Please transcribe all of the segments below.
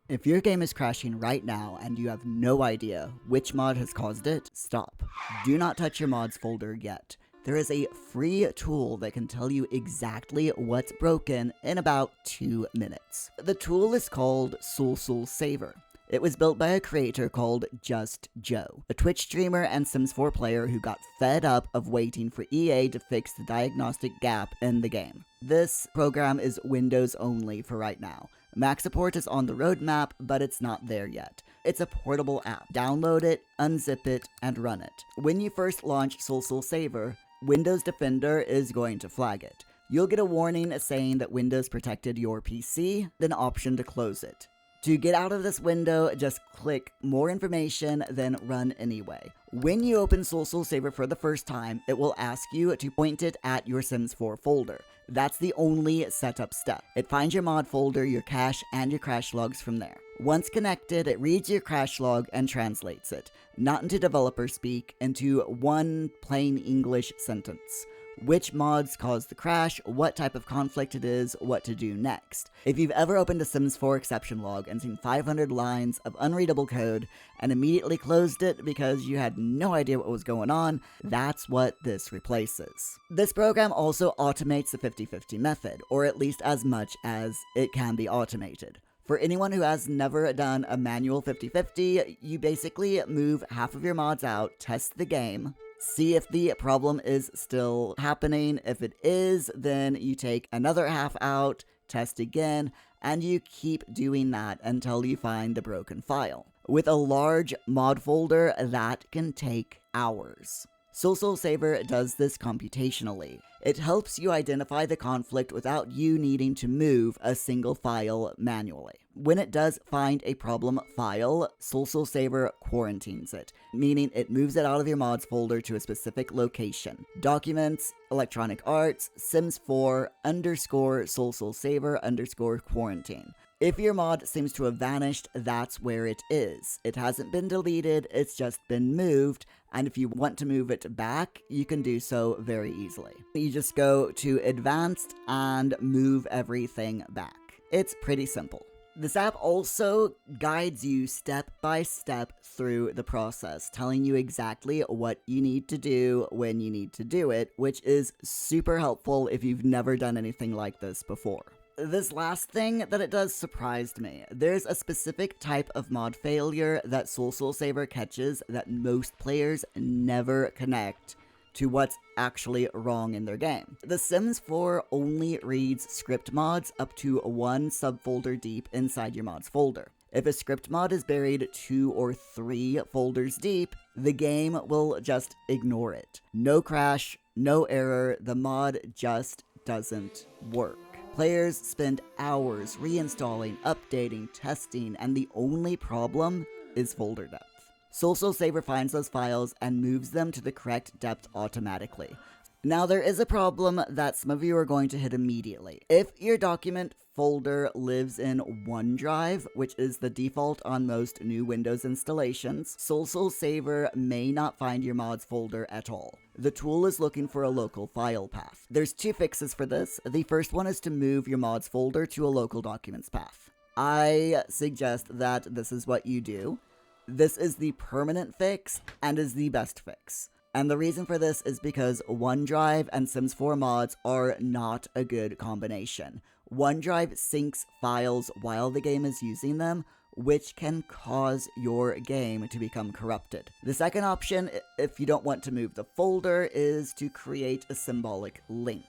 If your game is crashing right now and you have no idea which mod has caused it, stop. Do not touch your mods folder yet. There is a free tool that can tell you exactly what's broken in about 2 minutes. The tool is called Sul Sul Saver. It was built by a creator called Just Joe, a Twitch streamer and Sims 4 player who got fed up of waiting for EA to fix the diagnostic gap in the game. This program is Windows only for right now. Mac support is on the roadmap, but it's not there yet. It's a portable app. Download it, unzip it, and run it. When you first launch Sul Sul Saver, Windows Defender is going to flag it. You'll get a warning saying that Windows protected your PC, then an option to close it. To get out of this window, just click more information, then run anyway. When you open Sul Sul Saver for the first time, it will ask you to point it at your Sims 4 folder. That's the only setup step. It finds your mod folder, your cache, and your crash logs from there. Once connected, it reads your crash log and translates it, not into developer speak, into one plain English sentence. Which mods caused the crash, what type of conflict it is, what to do next. If you've ever opened a Sims 4 exception log and seen 500 lines of unreadable code and immediately closed it because you had no idea what was going on, that's what this replaces. This program also automates the 50-50 method, or at least as much as it can be automated. For anyone who has never done a manual 50-50, you basically move half of your mods out, test the game, see if the problem is still happening. If it is, then you take another half out, test again, and you keep doing that until you find the broken file. With a large mod folder, that can take hours. Sul Sul Saver does this computationally. It helps you identify the conflict without you needing to move a single file manually. When it does find a problem file, Sul Sul Saver quarantines it, meaning it moves it out of your mods folder to a specific location. Documents, Electronic Arts, Sims 4 _ Sul Sul Saver _ quarantine. If your mod seems to have vanished, that's where it is. It hasn't been deleted, it's just been moved, and if you want to move it back, you can do so very easily. You just go to Advanced and move everything back. It's pretty simple. This app also guides you step by step through the process, telling you exactly what you need to do when you need to do it, which is super helpful if you've never done anything like this before. This last thing that it does surprised me. There's a specific type of mod failure that Sul Sul Saver catches that most players never connect to what's actually wrong in their game. The Sims 4 only reads script mods up to one subfolder deep inside your mods folder. If a script mod is buried 2 or 3 folders deep, the game will just ignore it. No crash, no error, the mod just doesn't work. Players spend hours reinstalling, updating, testing, and the only problem is folder depth. Sul Sul Saver finds those files and moves them to the correct depth automatically. Now, there is a problem that some of you are going to hit immediately. If your document folder lives in OneDrive, which is the default on most new Windows installations, Sul Sul Saver may not find your mods folder at all. The tool is looking for a local file path. There's 2 fixes for this. The first one is to move your mods folder to a local documents path. I suggest that this is what you do. This is the permanent fix and is the best fix. And the reason for this is because OneDrive and Sims 4 mods are not a good combination. OneDrive syncs files while the game is using them, which can cause your game to become corrupted. The second option, if you don't want to move the folder, is to create a symbolic link.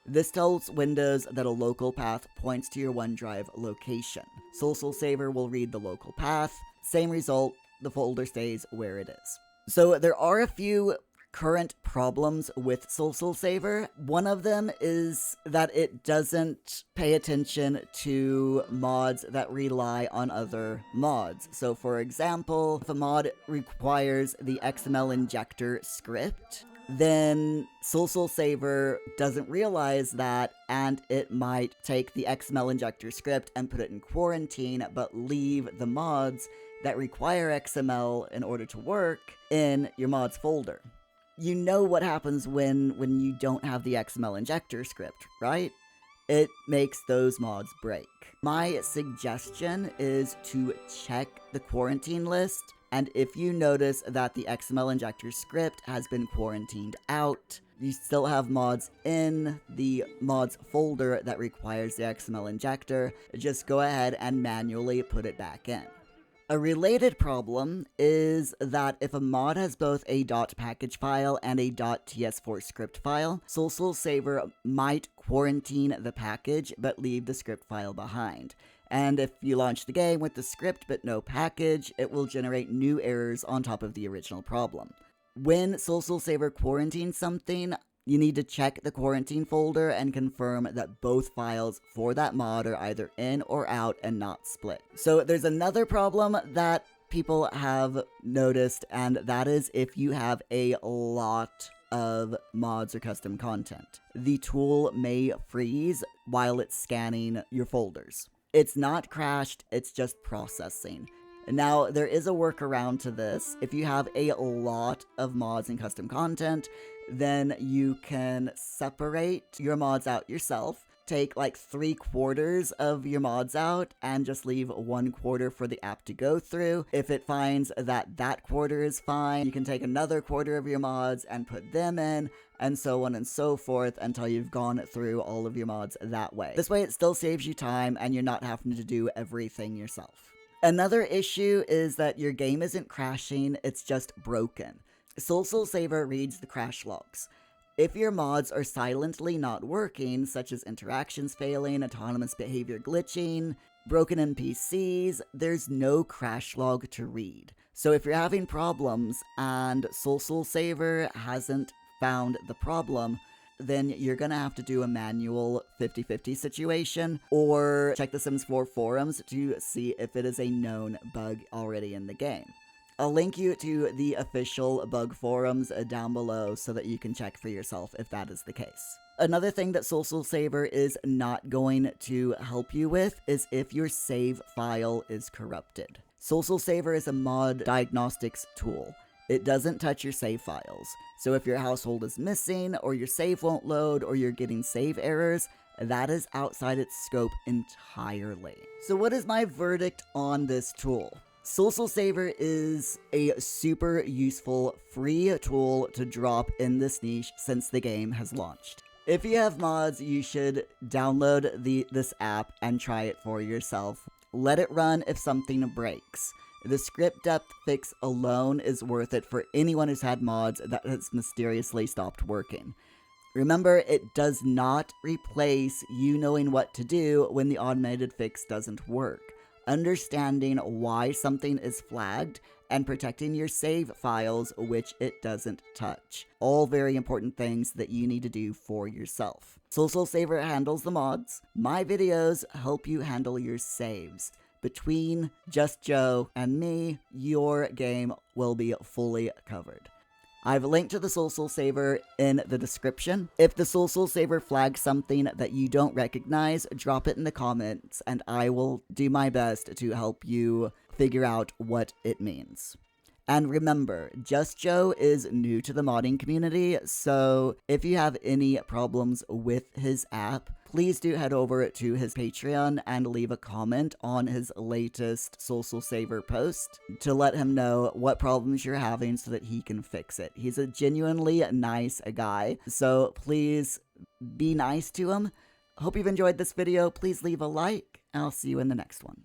This tells Windows that a local path points to your OneDrive location. Sul Sul Saver will read the local path. Same result, the folder stays where it is. So there are a few current problems with Sul Sul Saver. One of them is that it doesn't pay attention to mods that rely on other mods. So for example, if a mod requires the XML Injector script, then Sul Sul Saver doesn't realize that, and it might take the XML Injector script and put it in quarantine, but leave the mods that require XML in order to work in your mods folder. You know what happens when you don't have the XML Injector script, right? it makes those mods break. My suggestion is to check the quarantine list, and if you notice that the XML Injector script has been quarantined out, you still have mods in the mods folder that requires the XML Injector, just go ahead and manually put it back in. A related problem is that if a mod has both a .package file and a .ts4 script file, Sul Sul Saver might quarantine the package but leave the script file behind. And if you launch the game with the script but no package, it will generate new errors on top of the original problem. When Sul Sul Saver quarantines something, you need to check the quarantine folder and confirm that both files for that mod are either in or out and not split. So there's another problem that people have noticed, and that is if you have a lot of mods or custom content. The tool may freeze while it's scanning your folders. It's not crashed, it's just processing. Now, there is a workaround to this. If you have a lot of mods and custom content, then you can separate your mods out yourself. Take like 3/4 of your mods out and just leave 1/4 for the app to go through. If it finds that that quarter is fine, you can take another quarter of your mods and put them in, and so on and so forth until you've gone through all of your mods that way. This way it still saves you time and you're not having to do everything yourself. Another issue is that your game isn't crashing, it's just broken. Sul Sul Saver reads the crash logs. If your mods are silently not working, such as interactions failing, autonomous behavior glitching, broken NPCs, there's no crash log to read. So if you're having problems and Sul Sul Saver hasn't found the problem, then you're gonna have to do a manual 50-50 situation, or check the Sims 4 forums to see if it is a known bug already in the game. I'll link you to the official bug forums down below so that you can check for yourself if that is the case. Another thing that Sul Sul Saver is not going to help you with is if your save file is corrupted. Sul Sul Saver is a mod diagnostics tool. It doesn't touch your save files. So if your household is missing, or your save won't load, or you're getting save errors, that is outside its scope entirely. So what is my verdict on this tool? Sul Sul Saver is a super useful free tool to drop in this niche since the game has launched. If you have mods, you should download this app and try it for yourself. Let it run if something breaks. The script depth fix alone is worth it for anyone who's had mods that has mysteriously stopped working. Remember, it does not replace you knowing what to do when the automated fix doesn't work. Understanding why something is flagged and protecting your save files, which it doesn't touch. All very important things that you need to do for yourself. Sul Sul Saver handles the mods. My videos help you handle your saves. Between Just Joe and me, your game will be fully covered. I've linked to the Sul Sul Saver in the description. If the Sul Sul Saver flags something that you don't recognize, drop it in the comments and I will do my best to help you figure out what it means. And remember, Just Joe is new to the modding community, so if you have any problems with his app, please do head over to his Patreon and leave a comment on his latest Sul Sul Saver post to let him know what problems you're having so that he can fix it. He's a genuinely nice guy, so please be nice to him. Hope you've enjoyed this video. Please leave a like, and I'll see you in the next one.